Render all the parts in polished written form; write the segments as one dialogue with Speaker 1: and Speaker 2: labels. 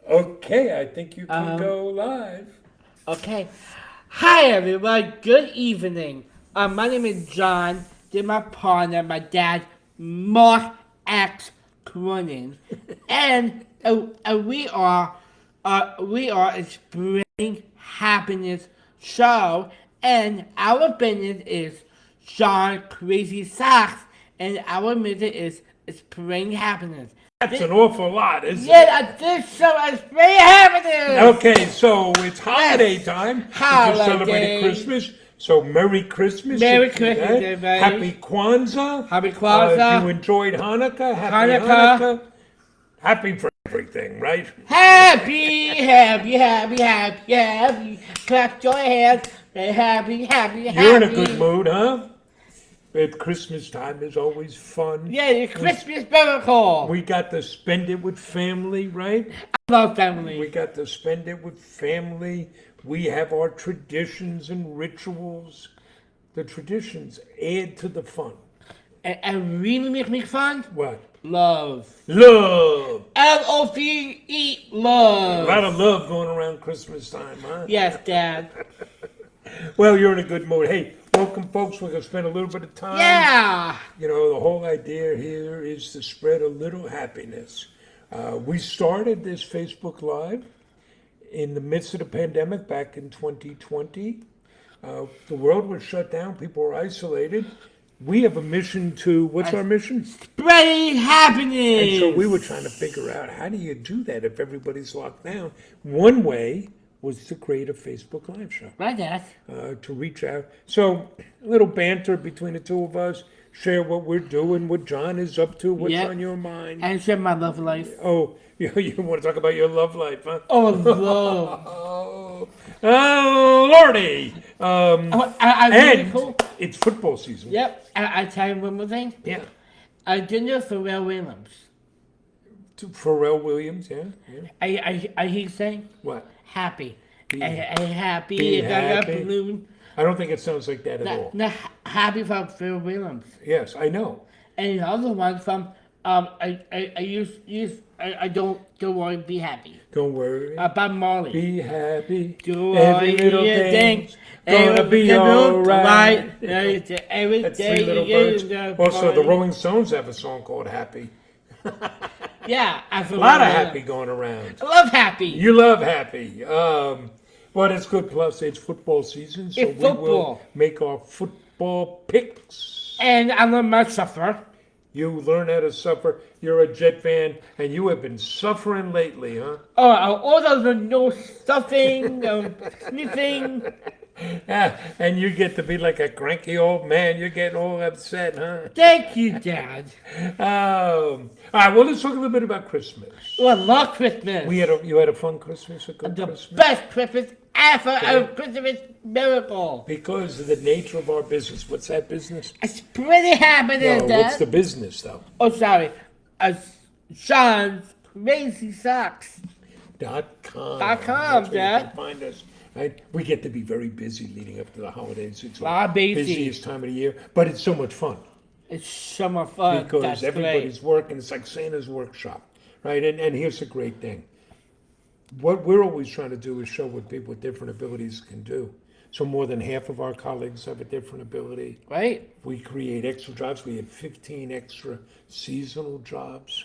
Speaker 1: Okay, I think you can go live.
Speaker 2: Okay. Hi, everyone. Good evening. My name is John. This is my partner, my dad, Mark X. Cronin. And we are a Spring Happiness show. And our business is John Crazy Socks. And our music is Spring Happiness.
Speaker 1: That's an awful lot, isn't it?
Speaker 2: Yeah, this show is Spring Happiness.
Speaker 1: Okay, so it's holiday time. We're just celebrating
Speaker 2: Holiday.
Speaker 1: Christmas. So Merry Christmas.
Speaker 2: Merry
Speaker 1: if you
Speaker 2: Christmas,
Speaker 1: had.
Speaker 2: everybody.
Speaker 1: Happy Kwanzaa.
Speaker 2: Happy Kwanzaa.
Speaker 1: If you enjoyed Hanukkah, happy
Speaker 2: Hanukkah.
Speaker 1: Hanukkah. Happy for everything, right?
Speaker 2: Happy. Clap your hands. Happy.
Speaker 1: You're in a good mood, huh? At Christmas time is always fun.
Speaker 2: Yeah, the Christmas miracle.
Speaker 1: We got to spend it with family, right?
Speaker 2: I love family.
Speaker 1: We got to spend it with family. We have our traditions and rituals. The traditions add to the fun.
Speaker 2: And really make me fun?
Speaker 1: What?
Speaker 2: Love.
Speaker 1: Love.
Speaker 2: Love. Love.
Speaker 1: A lot of love going around Christmas time, huh?
Speaker 2: Yes, Dad.
Speaker 1: Well, you're in a good mood. Hey, welcome, folks. We're going to spend a little bit of time.
Speaker 2: Yeah.
Speaker 1: You know, the whole idea here is to spread a little happiness. We started this Facebook Live in the midst of the pandemic back in 2020. The world was shut down. People were isolated. We have a mission to, what's our mission?
Speaker 2: Spreading happiness.
Speaker 1: And so we were trying to figure out, how do you do that if everybody's locked down? One way was to create a Facebook Live show.
Speaker 2: Right, Dad.
Speaker 1: To reach out. So a little banter between the two of us, share what we're doing, what John is up to, what's
Speaker 2: Yep.
Speaker 1: on your mind.
Speaker 2: And share my love life.
Speaker 1: Oh, you want to talk about your love life, huh?
Speaker 2: Oh, love.
Speaker 1: Oh, Lordy.
Speaker 2: I really
Speaker 1: And
Speaker 2: cool.
Speaker 1: it's football season.
Speaker 2: Yep. I tell you one more thing.
Speaker 1: Yeah.
Speaker 2: I did this for Pharrell Williams.
Speaker 1: To Pharrell Williams, yeah.
Speaker 2: I hear saying
Speaker 1: What?
Speaker 2: happy.
Speaker 1: Be-
Speaker 2: Happy.
Speaker 1: be
Speaker 2: I got
Speaker 1: happy.
Speaker 2: a balloon.
Speaker 1: I don't think it sounds like that at all.
Speaker 2: No, happy from Pharrell Williams.
Speaker 1: Yes, I know.
Speaker 2: And the other one from I don't worry, be happy.
Speaker 1: Don't worry.
Speaker 2: About Molly.
Speaker 1: Be happy.
Speaker 2: Do
Speaker 1: Every
Speaker 2: all
Speaker 1: little
Speaker 2: your
Speaker 1: thing's
Speaker 2: things.
Speaker 1: gonna be alright.
Speaker 2: Every
Speaker 1: That's
Speaker 2: day
Speaker 1: Three Little
Speaker 2: you
Speaker 1: Birds.
Speaker 2: go
Speaker 1: Also, the
Speaker 2: party.
Speaker 1: Rolling Stones have a song called Happy.
Speaker 2: Yeah, I
Speaker 1: A lot of happy going around.
Speaker 2: I love happy.
Speaker 1: You love happy. But it's good. Plus, it's football season, so
Speaker 2: It's
Speaker 1: we will
Speaker 2: football.
Speaker 1: make our football picks.
Speaker 2: And I love my suffer.
Speaker 1: You learn how to suffer. You're a Jet fan, and you have been suffering lately, huh?
Speaker 2: Oh, all those no stuffing, no sniffing.
Speaker 1: Yeah, and you get to be like a cranky old man. You're getting all upset, huh?
Speaker 2: Thank you, Dad.
Speaker 1: All right, well, let's talk a little bit about Christmas.
Speaker 2: Oh, I love Christmas.
Speaker 1: You had a fun Christmas, a good
Speaker 2: The
Speaker 1: Christmas?
Speaker 2: best Christmas ever, a Christmas miracle.
Speaker 1: Because of the nature of our business. What's that business?
Speaker 2: It's pretty happening,
Speaker 1: No,
Speaker 2: Dad.
Speaker 1: what's the business, though?
Speaker 2: Oh, sorry. Sean's Crazy Socks.
Speaker 1: .com.
Speaker 2: .com,
Speaker 1: That's where you
Speaker 2: Dad.
Speaker 1: can find us. Right? We get to be very busy leading up to the holidays. It's
Speaker 2: Lot
Speaker 1: the
Speaker 2: busy.
Speaker 1: busiest time of the year, but it's so much fun
Speaker 2: It's so much fun.
Speaker 1: because
Speaker 2: That's
Speaker 1: everybody's
Speaker 2: great.
Speaker 1: working. It's like Santa's workshop, right? And here's the great thing. What we're always trying to do is show what people with different abilities can do. So more than half of our colleagues have a different ability.
Speaker 2: Right?
Speaker 1: We create extra jobs. We had 15 extra seasonal jobs.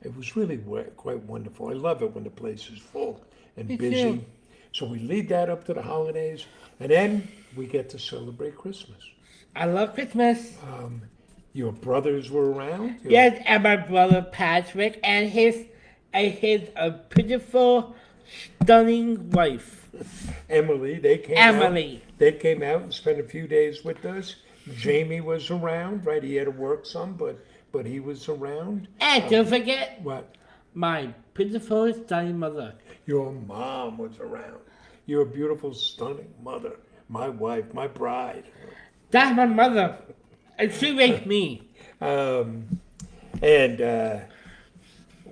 Speaker 1: It was really quite wonderful. I love it when the place is full and
Speaker 2: Me
Speaker 1: busy.
Speaker 2: too.
Speaker 1: So we lead that up to the holidays, and then we get to celebrate Christmas.
Speaker 2: I love Christmas.
Speaker 1: Your brothers were around.
Speaker 2: Yes, and my brother Patrick and his beautiful, stunning wife,
Speaker 1: Emily, they came
Speaker 2: Emily.
Speaker 1: out. They came out and spent a few days with us. Jamie was around, right? He had to work some, but he was around.
Speaker 2: And don't forget
Speaker 1: What?
Speaker 2: my beautiful, stunning mother.
Speaker 1: Your mom was around. You're a beautiful, stunning mother. My wife, my bride.
Speaker 2: That's my mother. And she raised me.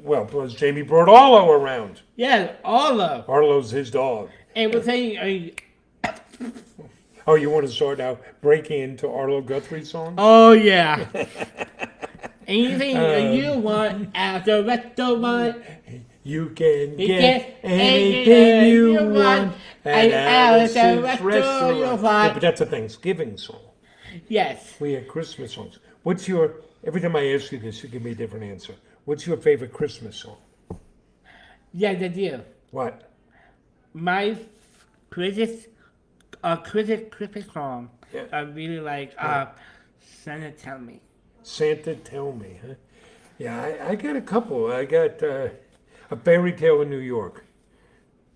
Speaker 1: Well, plus Jamie brought Arlo around.
Speaker 2: Yeah, all of
Speaker 1: Arlo's his dog.
Speaker 2: everything.
Speaker 1: Oh, you want to start now breaking into Arlo Guthrie songs?
Speaker 2: Oh, yeah. Anything you want out the rest of my
Speaker 1: You can
Speaker 2: You
Speaker 1: get
Speaker 2: get
Speaker 1: anything you
Speaker 2: you
Speaker 1: want
Speaker 2: at
Speaker 1: at
Speaker 2: Alice's
Speaker 1: Alice's
Speaker 2: Restaurant.
Speaker 1: Restaurant. Yeah, but that's a Thanksgiving song.
Speaker 2: Yes.
Speaker 1: We had Christmas songs. What's your, every time I ask you this, you give me a different answer. What's your favorite Christmas song?
Speaker 2: Yes, I do.
Speaker 1: What?
Speaker 2: My Christmas, Christmas song
Speaker 1: Yeah.
Speaker 2: I really like. Santa Tell Me.
Speaker 1: Santa Tell Me, huh? Yeah, I got a couple. I got A Fairy Tale in New York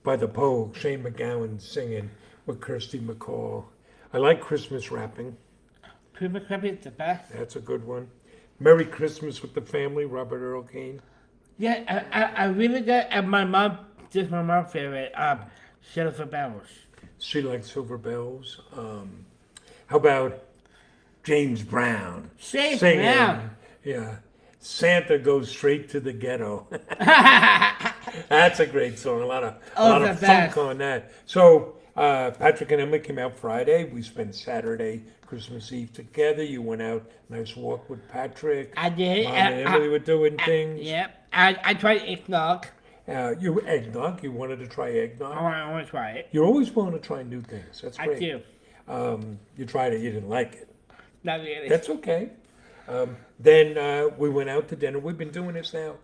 Speaker 1: by the Pogues, Shane McGowan singing with Kirsty McCall. I like Christmas rapping.
Speaker 2: Christmas Club is the best.
Speaker 1: That's a good one. Merry Christmas with the Family, Robert Earl Kane.
Speaker 2: Yeah, I really got. And my mom, just my mom's favorite. Silver Bells.
Speaker 1: She likes Silver Bells. How about James Brown?
Speaker 2: James
Speaker 1: singing,
Speaker 2: Brown.
Speaker 1: Yeah. Santa goes straight to the ghetto. That's a great song. A lot of
Speaker 2: the
Speaker 1: funk
Speaker 2: best.
Speaker 1: on that. So Patrick and Emma came out Friday. We spent Saturday, Christmas Eve together. You went out, nice walk with Patrick.
Speaker 2: I did.
Speaker 1: Mom and Emily were doing things.
Speaker 2: Yep. I tried eggnog.
Speaker 1: You eggnog. You wanted to try eggnog.
Speaker 2: I want to try it.
Speaker 1: You're always willing to try new things. That's
Speaker 2: I
Speaker 1: great.
Speaker 2: do.
Speaker 1: You tried it. You didn't like it.
Speaker 2: Not really.
Speaker 1: That's okay. Then we went out to dinner. We've been doing this now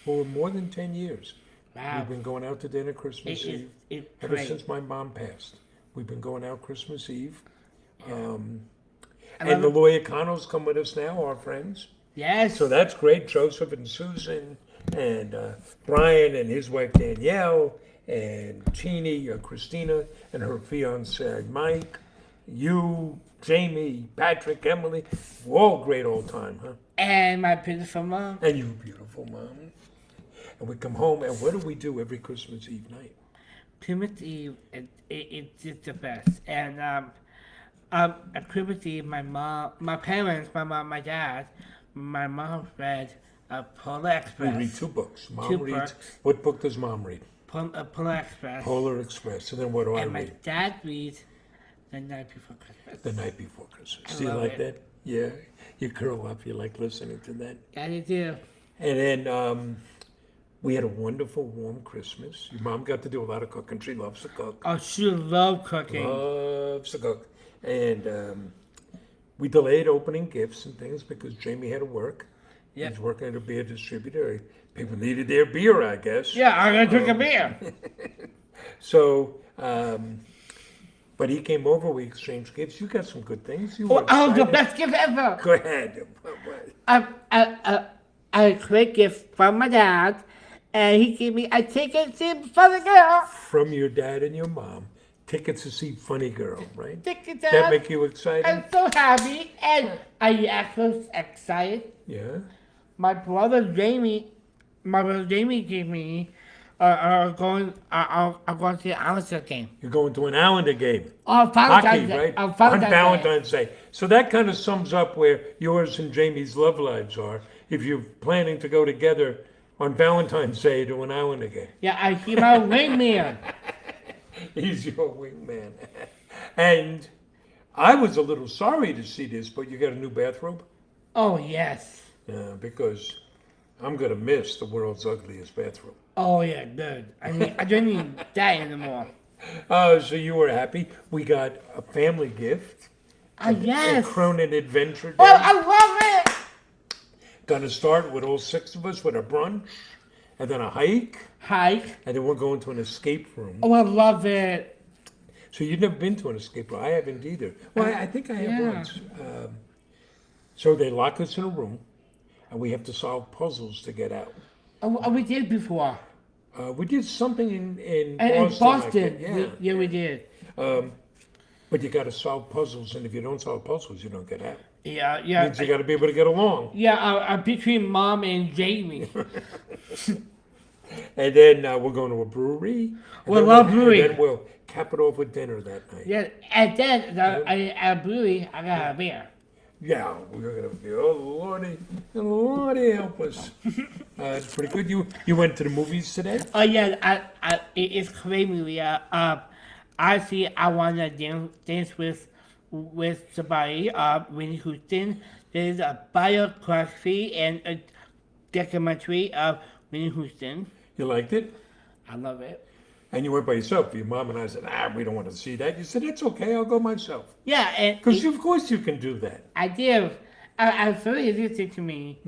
Speaker 1: for more than 10 years.
Speaker 2: Wow.
Speaker 1: We've been going out to dinner Christmas Eve.
Speaker 2: It's
Speaker 1: Ever
Speaker 2: great.
Speaker 1: since my mom passed, we've been going out Christmas Eve.
Speaker 2: And
Speaker 1: And the Loyacanos come with us now, our friends.
Speaker 2: Yes.
Speaker 1: So that's great. Joseph and Susan and Brian and his wife Danielle and Jeannie, Christina and her fiance Mike, you, Jamie, Patrick, Emily, all great old time, huh?
Speaker 2: And my beautiful mom.
Speaker 1: And you beautiful mom. And we come home, and what do we do every Christmas Eve night?
Speaker 2: Christmas Eve, it's just the best. And at Christmas Eve, my parents, my mom, my dad, my mom read Polar
Speaker 1: We
Speaker 2: Express.
Speaker 1: read two books. Mom
Speaker 2: Two
Speaker 1: reads.
Speaker 2: books.
Speaker 1: What book does Mom read?
Speaker 2: Polar Express.
Speaker 1: Polar Express. And then what do I
Speaker 2: And my
Speaker 1: read?
Speaker 2: dad reads The Night Before Christmas.
Speaker 1: The Night Before Christmas.
Speaker 2: I
Speaker 1: Do you
Speaker 2: love
Speaker 1: like
Speaker 2: it.
Speaker 1: that? Yeah. You curl up. You like listening to that.
Speaker 2: Yeah, I do.
Speaker 1: And then we had a wonderful, warm Christmas. Your mom got to do a lot of cooking. She loves to cook.
Speaker 2: Oh, she loves cooking.
Speaker 1: Loves to cook. And we delayed opening gifts and things because Jamie had to work.
Speaker 2: Yeah.
Speaker 1: He's working at a beer distributor. People needed their beer, I guess.
Speaker 2: Yeah, I'm gonna drink a beer.
Speaker 1: So, but he came over. We exchanged gifts. You got some good things. You were
Speaker 2: Oh, the
Speaker 1: excited.
Speaker 2: best gift ever.
Speaker 1: Go ahead.
Speaker 2: A great gift from my dad, and he gave me a ticket to Funny Girl.
Speaker 1: From your dad and your mom, tickets to see Funny Girl, right?
Speaker 2: Ticket
Speaker 1: That
Speaker 2: to
Speaker 1: make you excited?
Speaker 2: I'm so happy, and I actually excited.
Speaker 1: Yeah.
Speaker 2: My brother Jamie gave me going to the Alistair game.
Speaker 1: You're going to an Islander game.
Speaker 2: On
Speaker 1: Hockey,
Speaker 2: Valentine's Day.
Speaker 1: right?
Speaker 2: On
Speaker 1: On
Speaker 2: Valentine's Day.
Speaker 1: Valentine's Day. So that kind of sums up where yours and Jamie's love lives are. If you're planning to go together on Valentine's Day to an Islander game.
Speaker 2: Yeah, I see my wingman.
Speaker 1: He's your wingman. And I was a little sorry to see this, but you got a new bathrobe?
Speaker 2: Oh yes.
Speaker 1: Because I'm going to miss the world's ugliest bathroom.
Speaker 2: Oh yeah, good. I mean, I don't need that anymore.
Speaker 1: So you were happy. We got a family gift.
Speaker 2: Yes.
Speaker 1: A Cronin Adventure Day.
Speaker 2: Oh, I love it.
Speaker 1: Gonna start with all six of us with a brunch, and then a hike,
Speaker 2: Hike.
Speaker 1: and then we're going to an escape room.
Speaker 2: Oh, I love it.
Speaker 1: So you've never been to an escape room? I haven't either. Well, I think I have
Speaker 2: Yeah.
Speaker 1: once. So they lock us in a room, and we have to solve puzzles to get out.
Speaker 2: Oh, we did before.
Speaker 1: We did something in
Speaker 2: And
Speaker 1: Boston.
Speaker 2: in
Speaker 1: I
Speaker 2: Boston,
Speaker 1: think,
Speaker 2: yeah, we did.
Speaker 1: But you got to solve puzzles, and if you don't solve puzzles, you don't get out.
Speaker 2: Yeah.
Speaker 1: Means you got to be able to get along.
Speaker 2: Yeah, I'm between Mom and Jamie.
Speaker 1: And then we're going to a brewery. and
Speaker 2: We
Speaker 1: then
Speaker 2: love brewery.
Speaker 1: And then we'll cap it off with dinner that night.
Speaker 2: Yeah, and then at brewery, I got a beer.
Speaker 1: Yeah, we're gonna be. Oh Lordy, help us! It's pretty good. You went to the movies today?
Speaker 2: Oh yeah, it's crazy. Honestly, I wanna dance with somebody. Whitney Houston. There's a biography and documentary of Whitney Houston.
Speaker 1: You liked it?
Speaker 2: I love it.
Speaker 1: And you went by yourself. Your mom and I said, we don't want to see that. You said, it's okay, I'll go myself.
Speaker 2: Yeah, and
Speaker 1: Because of course you can do that.
Speaker 2: I did. It's very interesting to me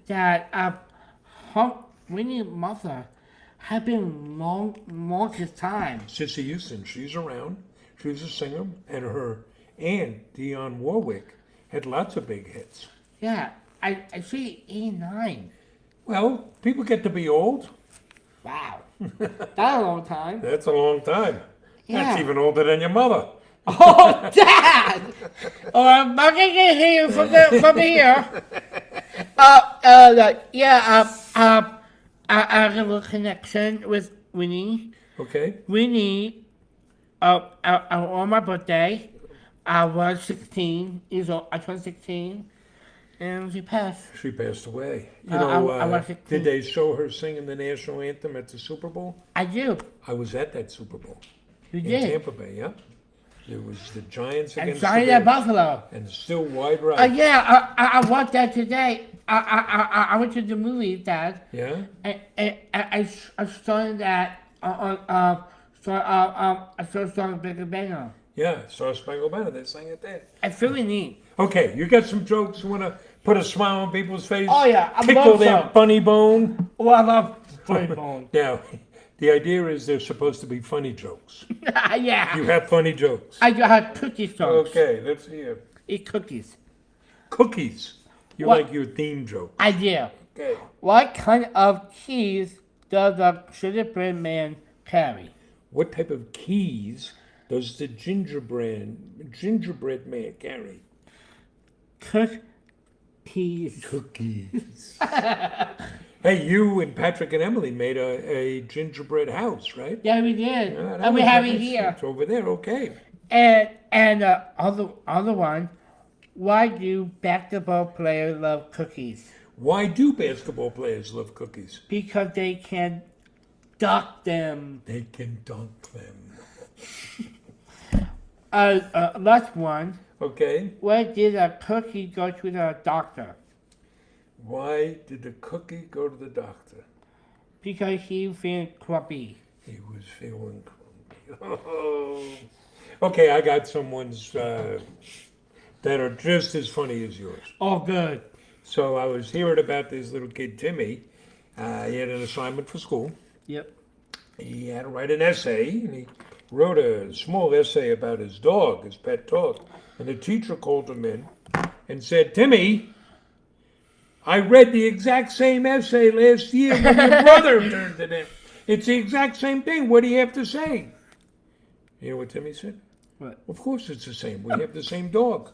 Speaker 2: that Whitney's mother had been longest time.
Speaker 1: Cissy Houston, she's around. She was a singer. And her aunt, Dionne Warwick, had lots of big hits.
Speaker 2: Yeah, I see 89.
Speaker 1: Well, people get to be old.
Speaker 2: Wow, that's a long time.
Speaker 1: That's a long time. That's
Speaker 2: Yeah.
Speaker 1: even older than your mother.
Speaker 2: Oh, Dad! Oh, I'm not gonna hear you from here. I have a little connection with Winnie.
Speaker 1: Okay?
Speaker 2: Winnie, on my birthday, I was 16 years old. I turned 16, and she passed.
Speaker 1: She passed away. You
Speaker 2: I
Speaker 1: know,
Speaker 2: was 16.
Speaker 1: did they show her singing the national anthem at the Super Bowl?
Speaker 2: I do.
Speaker 1: I was at that Super Bowl
Speaker 2: You
Speaker 1: in
Speaker 2: did.
Speaker 1: Tampa Bay, yeah. It was the Giants
Speaker 2: And
Speaker 1: against
Speaker 2: signed
Speaker 1: the
Speaker 2: at
Speaker 1: Bears.
Speaker 2: Buffalo.
Speaker 1: And still wide right.
Speaker 2: Yeah, I watched that today. I went to the movies, Dad.
Speaker 1: Yeah?
Speaker 2: I started that I started Bigger Banner.
Speaker 1: Yeah, Star Spangled Banner, they sang it there.
Speaker 2: It's really neat.
Speaker 1: Okay, you got some jokes you want to put a smile on people's face?
Speaker 2: Oh, yeah, I
Speaker 1: Tickle
Speaker 2: love
Speaker 1: their
Speaker 2: some.
Speaker 1: funny bone?
Speaker 2: Oh, I love Funny Bone.
Speaker 1: Now, the idea is they're supposed to be funny jokes.
Speaker 2: Yeah.
Speaker 1: You have funny jokes.
Speaker 2: I have cookies songs.
Speaker 1: Okay, let's hear.
Speaker 2: Eat cookies.
Speaker 1: Cookies. You
Speaker 2: What?
Speaker 1: like your theme joke.
Speaker 2: I do.
Speaker 1: Okay.
Speaker 2: What kind of keys does a gingerbread man carry?
Speaker 1: What type of keys does the gingerbread man carry?
Speaker 2: Cookies.
Speaker 1: Cookies. Hey, you and Patrick and Emily made a gingerbread house, right?
Speaker 2: Yeah, we did.
Speaker 1: Yeah, that
Speaker 2: And we
Speaker 1: was
Speaker 2: have it
Speaker 1: nice.
Speaker 2: here.
Speaker 1: It's over there, okay.
Speaker 2: And other one, why do basketball players love cookies?
Speaker 1: Why do basketball players love cookies?
Speaker 2: Because they can duck them.
Speaker 1: They can dunk them.
Speaker 2: Last one,
Speaker 1: Okay.
Speaker 2: why did a cookie go to the doctor?
Speaker 1: Why did the cookie go to the doctor?
Speaker 2: Because he feeling grumpy.
Speaker 1: He was feeling grumpy. Okay, I got some ones that are just as funny as yours.
Speaker 2: Oh, good.
Speaker 1: So I was hearing about this little kid, Timmy. He had an assignment for school.
Speaker 2: Yep.
Speaker 1: He had to write an essay, and he wrote a small essay about his dog, his pet dog. And the teacher called him in and said, Timmy, I read the exact same essay last year when your brother turned it in. It's the exact same thing. What do you have to say? You know what Timmy said?
Speaker 2: What?
Speaker 1: Of course it's the same. We have the same dog.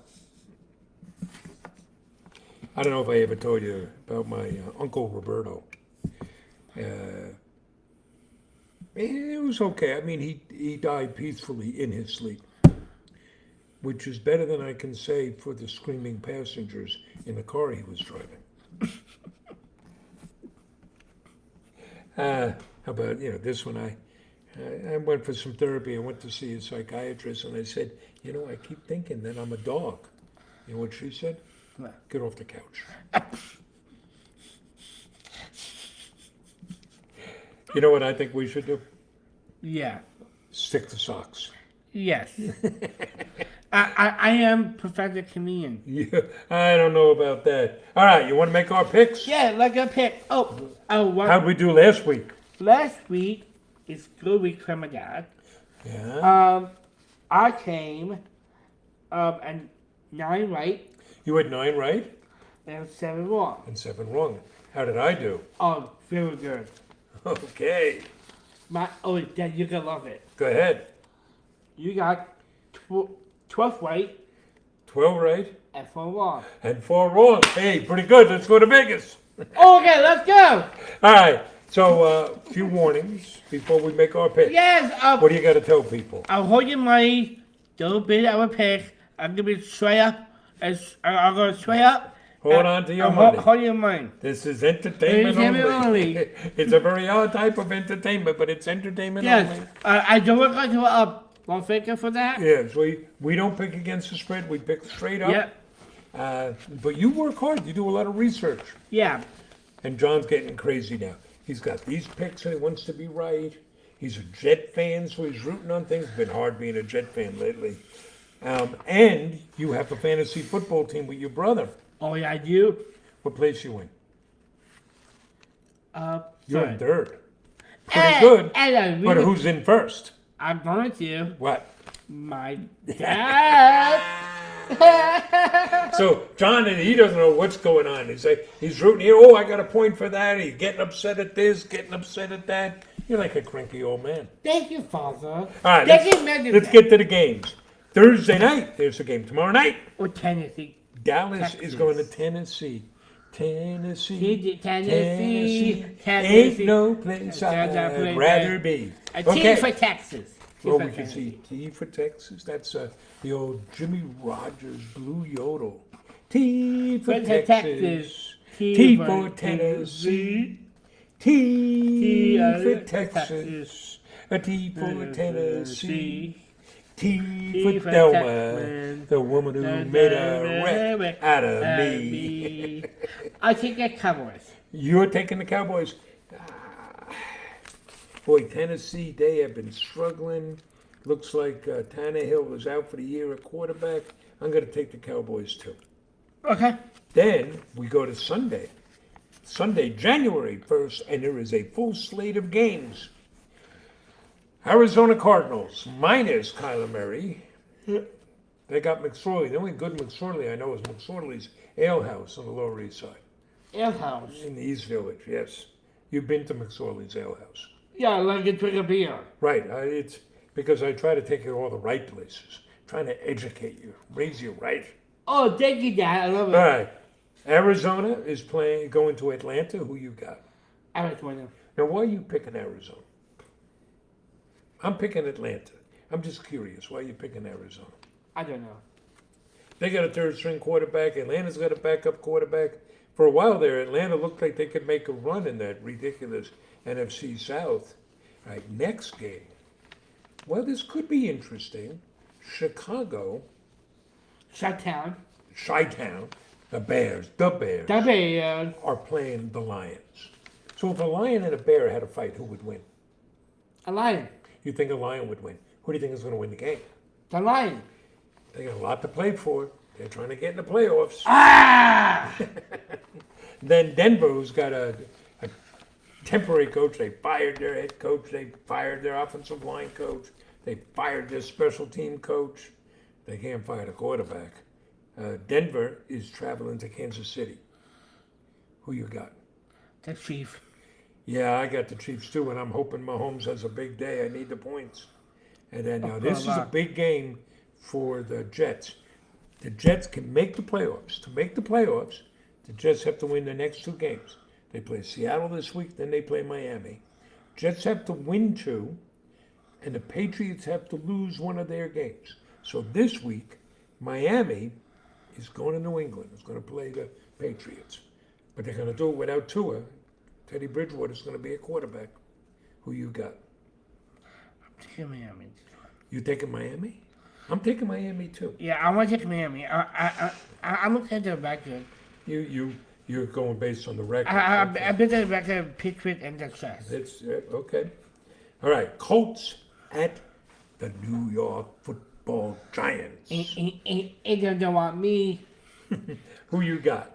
Speaker 1: I don't know if I ever told you about my Uncle Roberto. It was okay. I mean, he died peacefully in his sleep, which is better than I can say for the screaming passengers in the car he was driving. How about, this one? I went for some therapy. I went to see a psychiatrist, and I said, I keep thinking that I'm a dog. You know what she said?
Speaker 2: What?
Speaker 1: Get off the couch. You know what I think we should do?
Speaker 2: Yeah.
Speaker 1: Stick to socks.
Speaker 2: Yes. I am Professor Comedian.
Speaker 1: Yeah, I don't know about that. All right, you want to make our picks?
Speaker 2: Yeah, like a pick. What?
Speaker 1: How'd we do last week?
Speaker 2: Last week is good week for my dad.
Speaker 1: Yeah.
Speaker 2: I came and 9 right
Speaker 1: You had 9 right
Speaker 2: and 7 wrong.
Speaker 1: and 7 wrong. How did I do?
Speaker 2: Oh, very good.
Speaker 1: Okay.
Speaker 2: Dad, you're gonna love it.
Speaker 1: Go ahead.
Speaker 2: You got 12 right
Speaker 1: 12 right
Speaker 2: and 4 wrong.
Speaker 1: and 4 wrong. Hey, pretty good. Let's go to Vegas.
Speaker 2: Okay, let's go.
Speaker 1: All right. So, a few warnings before we make our pick.
Speaker 2: Yes.
Speaker 1: What do you got to tell people?
Speaker 2: I'll hold your money. Don't bid our pick. I'm gonna be straight up. I'll go straight up.
Speaker 1: Hold on to your money.
Speaker 2: Hold your money.
Speaker 1: This is entertainment
Speaker 2: Entertainment
Speaker 1: only.
Speaker 2: only.
Speaker 1: It's a very odd type of entertainment, but it's entertainment
Speaker 2: Yes.
Speaker 1: only.
Speaker 2: I don't want to go up. One figure for that.
Speaker 1: Yes, we don't pick against the spread. We pick straight up.
Speaker 2: Yep.
Speaker 1: But you work hard. You do a lot of research.
Speaker 2: Yeah.
Speaker 1: And John's getting crazy now. He's got these picks and he wants to be right. He's a Jet fan, so he's rooting on things. It's been hard being a Jet fan lately. And you have a fantasy football team with your brother.
Speaker 2: Oh, yeah, I do.
Speaker 1: What place you in? You're in
Speaker 2: Third.
Speaker 1: third. Pretty good.
Speaker 2: And I
Speaker 1: But
Speaker 2: really,
Speaker 1: who's in first?
Speaker 2: I'm going to
Speaker 1: What?
Speaker 2: my dad.
Speaker 1: So John, he doesn't know what's going on. He's rooting here. Oh, I got a point for that. He's getting upset at this, getting upset at that. You're like a cranky old man.
Speaker 2: Thank you, Father.
Speaker 1: All right,
Speaker 2: Thank
Speaker 1: let's get to the games. Thursday night, there's a game. Tomorrow night,
Speaker 2: Or Tennessee.
Speaker 1: Dallas
Speaker 2: Texas.
Speaker 1: is going to Tennessee. Tennessee.
Speaker 2: Tennessee.
Speaker 1: Ain't no place
Speaker 2: Tennessee.
Speaker 1: I'd rather be.
Speaker 2: A T for Texas. T
Speaker 1: Well,
Speaker 2: for
Speaker 1: we can
Speaker 2: Tennessee.
Speaker 1: see T for Texas. That's the old Jimmy Rogers blue yodel. T for
Speaker 2: For
Speaker 1: Texas.
Speaker 2: Texas.
Speaker 1: T for Tennessee. T for Texas. A T for Tennessee. T for Thelma,
Speaker 2: Texas.
Speaker 1: the woman who made a wreck out of me.
Speaker 2: I think the Cowboys.
Speaker 1: You're taking the Cowboys. Boy, Tennessee, they have been struggling. Looks like Tannehill is out for the year at quarterback. I'm going to take the Cowboys too.
Speaker 2: Okay.
Speaker 1: Then we go to Sunday. Sunday, January 1st, and there is a full slate of games. Arizona Cardinals, minus Kyler Murray. They got McSorley. The only good McSorley I know is McSorley's Ale House on the Lower East Side.
Speaker 2: Ale House.
Speaker 1: In the East Village, yes. You've been to McSorley's Ale House.
Speaker 2: Yeah, I like to drink a beer.
Speaker 1: Right. It's because I try to take you to all the right places. Trying to educate you, raise you right.
Speaker 2: Oh, thank you, Dad. I love it.
Speaker 1: All right. Arizona is going to Atlanta. Who you got?
Speaker 2: Arizona.
Speaker 1: Now, why are you picking Arizona? I'm picking Atlanta. I'm just curious. Why are you picking Arizona?
Speaker 2: I don't know.
Speaker 1: They got a third string quarterback. Atlanta's got a backup quarterback. For a while there, Atlanta looked like they could make a run in that ridiculous NFC South. All right, next game. Well, this could be interesting. Chicago,
Speaker 2: Chi-Town.
Speaker 1: Chi-Town, the Bears,
Speaker 2: The Bears.
Speaker 1: are playing the Lions. So if a lion and a bear had a fight, who would win?
Speaker 2: A lion.
Speaker 1: You think a lion would win. Who do you think is going to win the game?
Speaker 2: The lion.
Speaker 1: They got a lot to play for. They're trying to get in the playoffs.
Speaker 2: Ah!
Speaker 1: Then Denver, who's got a temporary coach, they fired their head coach, they fired their offensive line coach, they fired their special team coach. They can't fire the quarterback. Denver is traveling to Kansas City. Who you got?
Speaker 2: The Chief.
Speaker 1: Yeah, I got the Chiefs too, and I'm hoping Mahomes has a big day. I need the points. And then now this is a big game for the Jets. The Jets can make the playoffs. To make the playoffs, the Jets have to win the next two games. They play Seattle this week, then they play Miami. Jets have to win two, and the Patriots have to lose one of their games. So this week, Miami is going to New England. It's going to play the Patriots. But they're going to do it without Tua. Teddy Bridgewater is going to be a quarterback. Who you got?
Speaker 2: I'm taking Miami.
Speaker 1: You taking Miami? I'm taking Miami too.
Speaker 2: Yeah, I want to take Miami. I'm looking at the record.
Speaker 1: You're going based on the record.
Speaker 2: I've been at the record, Patriot and success.
Speaker 1: It's okay. All right, Colts at the New York Football Giants.
Speaker 2: They don't want me.
Speaker 1: Who you got?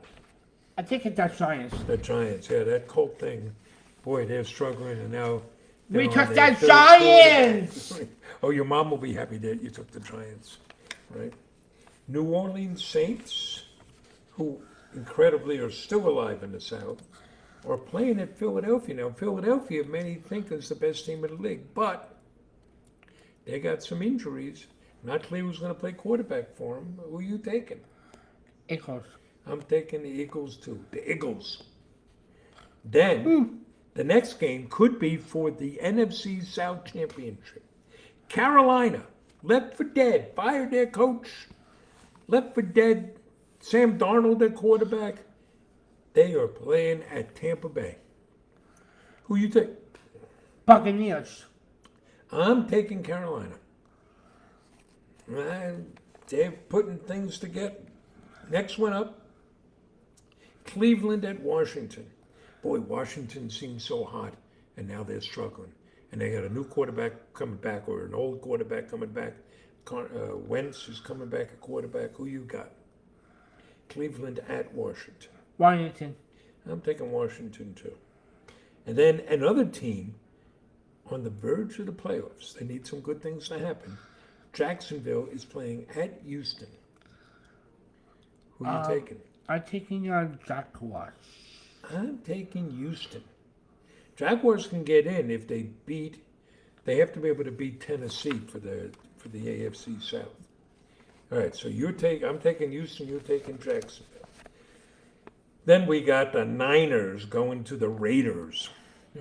Speaker 2: I think it's the Giants.
Speaker 1: The Giants. Yeah, that Colt thing. Boy, they're struggling, and now
Speaker 2: We
Speaker 1: they're
Speaker 2: took
Speaker 1: on their
Speaker 2: the
Speaker 1: third
Speaker 2: Giants!
Speaker 1: quarterback. Oh, your mom will be happy that you took the Giants, right? New Orleans Saints, who incredibly are still alive in the South, are playing at Philadelphia. Now, Philadelphia, many think is the best team in the league, but they got some injuries. Not clear who's going to play quarterback for them. Who are you taking?
Speaker 2: Eagles.
Speaker 1: I'm taking the Eagles too. The Eagles. Then the next game could be for the NFC South Championship. Carolina, left for dead, fired their coach. Left for dead, Sam Darnold, their quarterback. They are playing at Tampa Bay. Who you take?
Speaker 2: Buccaneers.
Speaker 1: I'm taking Carolina. They're putting things together. Next one up, Cleveland at Washington. Boy, Washington seems so hot, and now they're struggling. And they got a new quarterback coming back, or an old quarterback coming back. Wentz is coming back at quarterback. Who you got? Cleveland at Washington.
Speaker 2: Washington.
Speaker 1: I'm taking Washington too. And then another team on the verge of the playoffs. They need some good things to happen. Jacksonville is playing at Houston. Who are you taking?
Speaker 2: I'm taking Jaguars.
Speaker 1: I'm taking Houston. Jaguars can get in if they beat. They have to be able to beat Tennessee for the AFC South. All right, so I'm taking Houston. You're taking Jacksonville. Then we got the Niners going to the Raiders.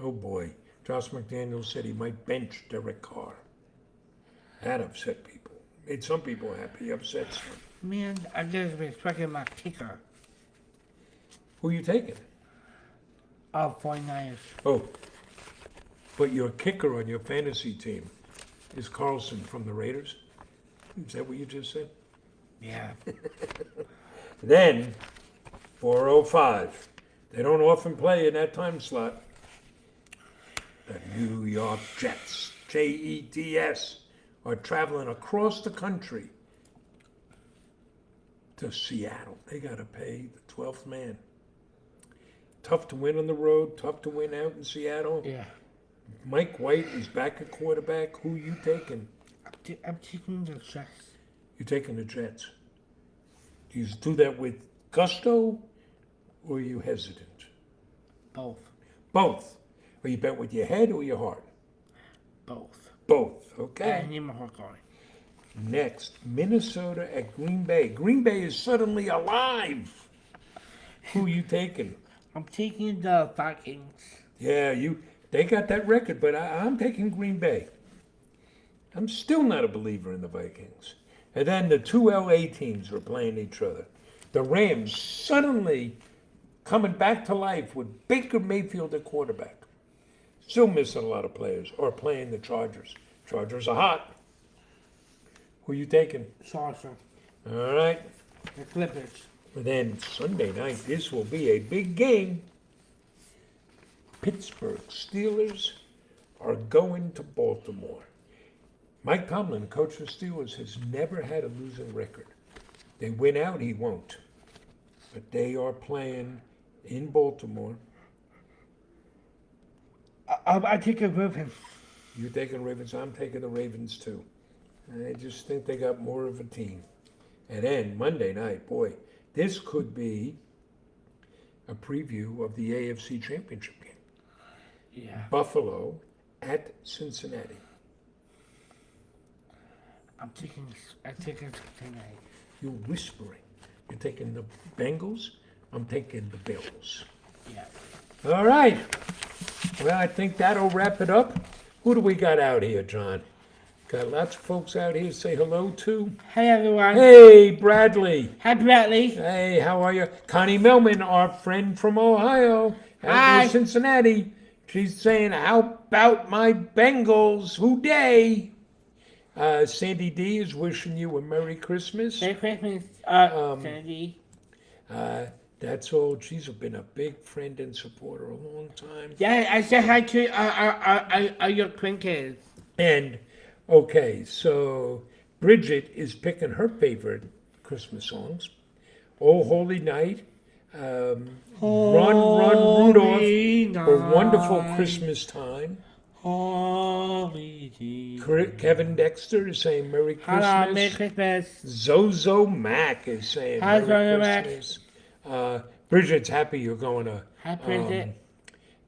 Speaker 1: Oh boy, Josh McDaniels said he might bench Derek Carr. That upset people. Made some people happy. Upset some.
Speaker 2: Man, I just respected my kicker.
Speaker 1: Who are you taking?
Speaker 2: 49ers.
Speaker 1: Oh, but your kicker on your fantasy team is Carlson from the Raiders? Is that what you just said?
Speaker 2: Yeah.
Speaker 1: Then, 4:05. They don't often play in that time slot. The New York Jets, Jets, are traveling across the country to Seattle. They got to pay the 12th man. Tough to win on the road, tough to win out in Seattle.
Speaker 2: Yeah.
Speaker 1: Mike White is back at quarterback. Who you taking?
Speaker 2: I'm taking the Jets.
Speaker 1: You're taking the Jets. Do you do that with gusto or are you hesitant?
Speaker 2: Both.
Speaker 1: Both. Or you bet with your head or your heart?
Speaker 2: Both.
Speaker 1: Both. Okay.
Speaker 2: I need my heart going.
Speaker 1: Next, Minnesota at Green Bay. Green Bay is suddenly alive. Who you taking?
Speaker 2: I'm taking the Vikings.
Speaker 1: Yeah, they got that record, but I'm taking Green Bay. I'm still not a believer in the Vikings. And then the two LA teams are playing each other. The Rams suddenly coming back to life with Baker Mayfield at quarterback. Still missing a lot of players, or playing the Chargers. Chargers are hot. Who you taking?
Speaker 2: Chargers.
Speaker 1: All right.
Speaker 2: The Clippers.
Speaker 1: And then Sunday night, this will be a big game. Pittsburgh Steelers are going to Baltimore. Mike Tomlin, coach of the Steelers, has never had a losing record. They win out, he won't. But they are playing in Baltimore.
Speaker 2: I take a Ravens.
Speaker 1: You're taking Ravens, I'm taking the Ravens too. I just think they got more of a team. And then Monday night, boy, this could be a preview of the AFC Championship game.
Speaker 2: Yeah.
Speaker 1: Buffalo at Cincinnati.
Speaker 2: I'm taking Cincinnati.
Speaker 1: You're whispering. You're taking the Bengals. I'm taking the Bills.
Speaker 2: Yeah.
Speaker 1: All right. Well, I think that'll wrap it up. Who do we got out here, John? Got lots of folks out here to say hello to.
Speaker 2: Hey, everyone.
Speaker 1: Hey, Bradley.
Speaker 2: Hi, Bradley.
Speaker 1: Hey, how are you? Connie Millman, our friend from Ohio, out
Speaker 2: Hi.
Speaker 1: in Cincinnati. She's saying, how about my Bengals? Who day? Sandy D is wishing you a Merry Christmas.
Speaker 2: Merry Christmas, Sandy.
Speaker 1: That's all. She's been a big friend and supporter a long time.
Speaker 2: Yeah, I said hi to your grandkids.
Speaker 1: And, okay, so Bridget is picking her favorite Christmas songs. Oh, Holy Night, Run, Run, Rudolph, A Wonderful Christmas Time. Kevin Dexter is saying Merry Christmas.
Speaker 2: Hello, Merry Christmas.
Speaker 1: Zozo Mac is saying
Speaker 2: Hi,
Speaker 1: Merry
Speaker 2: Zozo Mac.
Speaker 1: Christmas. Bridget's happy you're going
Speaker 2: Hi, Bridget.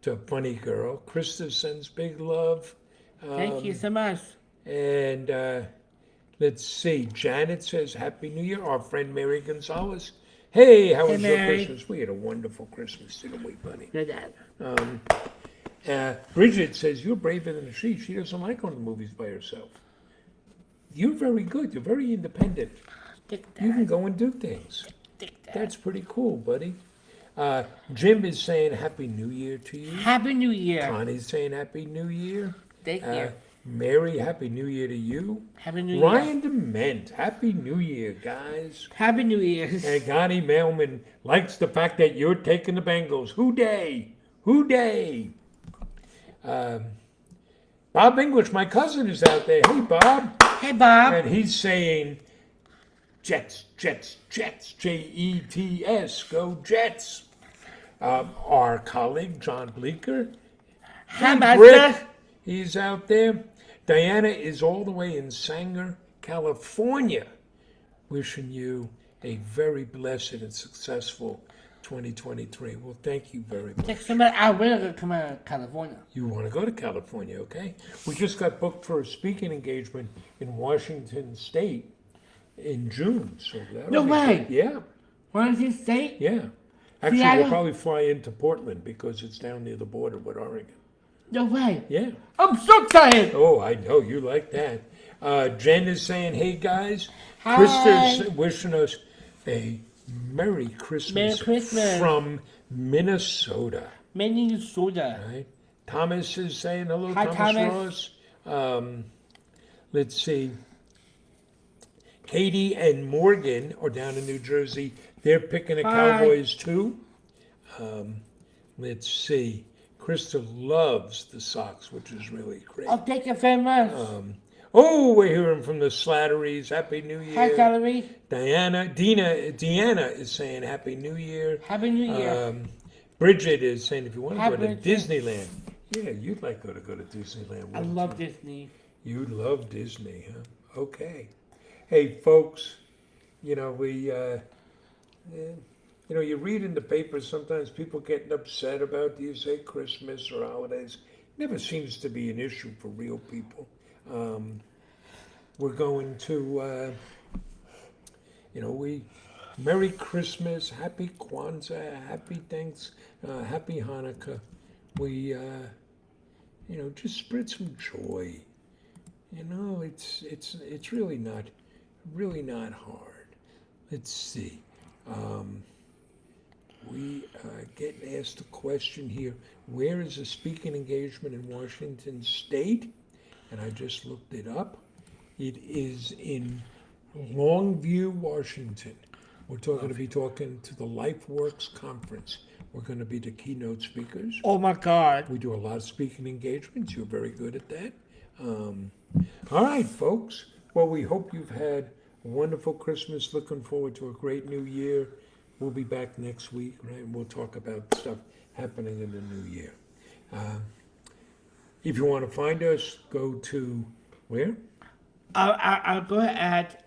Speaker 1: to Funny Girl. Krista sends big love.
Speaker 2: Thank you so much.
Speaker 1: And let's see. Janet says Happy New Year. Our friend Mary Gonzalez. Hey, how was your
Speaker 2: Mary.
Speaker 1: Christmas? We had a wonderful Christmas, didn't we, buddy?
Speaker 2: Good dad.
Speaker 1: Bridget says you're braver than she. She doesn't like going to the movies by herself. You're very good. You're very independent.
Speaker 2: Dick
Speaker 1: You can
Speaker 2: dad.
Speaker 1: go and do things.
Speaker 2: Dick dad.
Speaker 1: That's pretty cool, buddy. Jim is saying Happy New Year to you.
Speaker 2: Happy New Year.
Speaker 1: Connie's saying Happy New Year.
Speaker 2: Thank you.
Speaker 1: Mary, Happy New Year to you.
Speaker 2: Happy New Year.
Speaker 1: Ryan DeMent, Happy New Year, guys.
Speaker 2: Happy New Year.
Speaker 1: And Connie Mailman likes the fact that you're taking the Bengals. Who day? Who day? Bob English, my cousin, is out there. Hey, Bob.
Speaker 2: Hey, Bob.
Speaker 1: And he's saying, Jets, Jets, Jets, Jets, go Jets. Our colleague, John Bleeker,
Speaker 2: Hi,
Speaker 1: Rick,
Speaker 2: Master.
Speaker 1: he's out there. Diana is all the way in Sanger, California, wishing you a very blessed and successful 2023. Well, thank you very much.
Speaker 2: Next summer, I will come out of California.
Speaker 1: You want to go to California, okay? We just got booked for a speaking engagement in Washington State in June. So that
Speaker 2: No way.
Speaker 1: Yeah,
Speaker 2: Washington State?
Speaker 1: yeah. Actually,
Speaker 2: I
Speaker 1: we'll
Speaker 2: don't-
Speaker 1: probably fly into Portland because it's down near the border with Oregon.
Speaker 2: No way.
Speaker 1: Yeah.
Speaker 2: I'm so excited.
Speaker 1: Oh, I know you like that. Jen is saying, "Hey guys."
Speaker 2: Hi.
Speaker 1: Krista's wishing us a Merry Christmas,
Speaker 2: Merry Christmas.
Speaker 1: from Minnesota.
Speaker 2: Minnesota.
Speaker 1: Right? Thomas is saying hello.
Speaker 2: Hi,
Speaker 1: Thomas Ross. Let's see. Katie and Morgan are down in New Jersey. They're picking the
Speaker 2: Hi.
Speaker 1: Cowboys too. Let's see. Krista loves the Sox, which is really great.
Speaker 2: I'll take it very much.
Speaker 1: Oh, we're hearing from the Slatteries. Happy New Year.
Speaker 2: Hi, Valerie.
Speaker 1: Deanna is saying Happy New Year.
Speaker 2: Happy New Year.
Speaker 1: Bridget is saying if you want to
Speaker 2: Hi,
Speaker 1: go to
Speaker 2: Bridget.
Speaker 1: Disneyland. Yeah, you'd like to go to Disneyland.
Speaker 2: I
Speaker 1: wouldn't
Speaker 2: love
Speaker 1: you?
Speaker 2: Disney.
Speaker 1: You love Disney, huh? Okay. Hey, folks, you know, you read in the papers sometimes people getting upset about, do you say Christmas or holidays? Never seems to be an issue for real people. We're going to, Merry Christmas, Happy Kwanzaa, Happy Happy Hanukkah. We, just spread some joy. You know, it's really not hard. Let's see. We getting asked a question here. Where is a speaking engagement in Washington State? And I just looked it up. It is in Longview, Washington. We're going to be talking to the LifeWorks conference. We're going to be the keynote speakers.
Speaker 2: Oh my God.
Speaker 1: We do a lot of speaking engagements. You're very good at that. All right, folks. Well, we hope you've had a wonderful Christmas. Looking forward to a great new year. We'll be back next week, right? We'll talk about stuff happening in the new year. If you want to find us, go to where?
Speaker 2: I'll go at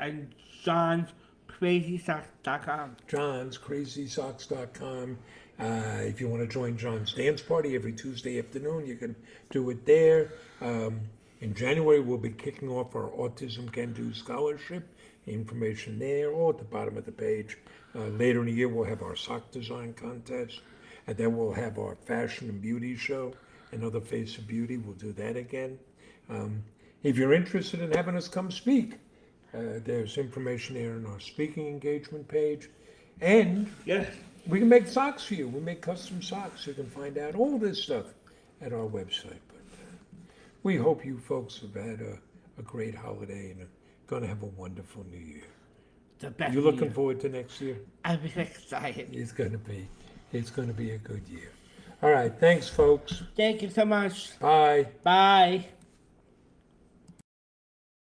Speaker 2: johnscrazysocks.com.
Speaker 1: johnscrazysocks.com. If you want to join John's dance party every Tuesday afternoon, you can do it there. In January, we'll be kicking off our Autism Can Do Scholarship. Information there, all at the bottom of the page. Later in the year, we'll have our sock design contest, and then we'll have our fashion and beauty show, Another Face of Beauty. We'll do that again. If you're interested in having us come speak, there's information there on our speaking engagement page. And
Speaker 2: Yes.
Speaker 1: we can make socks for you. We make custom socks. You can find out all this stuff at our website. But we hope you folks have had a great holiday and are going to have a wonderful new year.
Speaker 2: The best.
Speaker 1: You looking
Speaker 2: year.
Speaker 1: forward to next year?
Speaker 2: I'm excited.
Speaker 1: It's going to be a good year. All right. Thanks, folks.
Speaker 2: Thank you so much.
Speaker 1: Bye.
Speaker 2: Bye.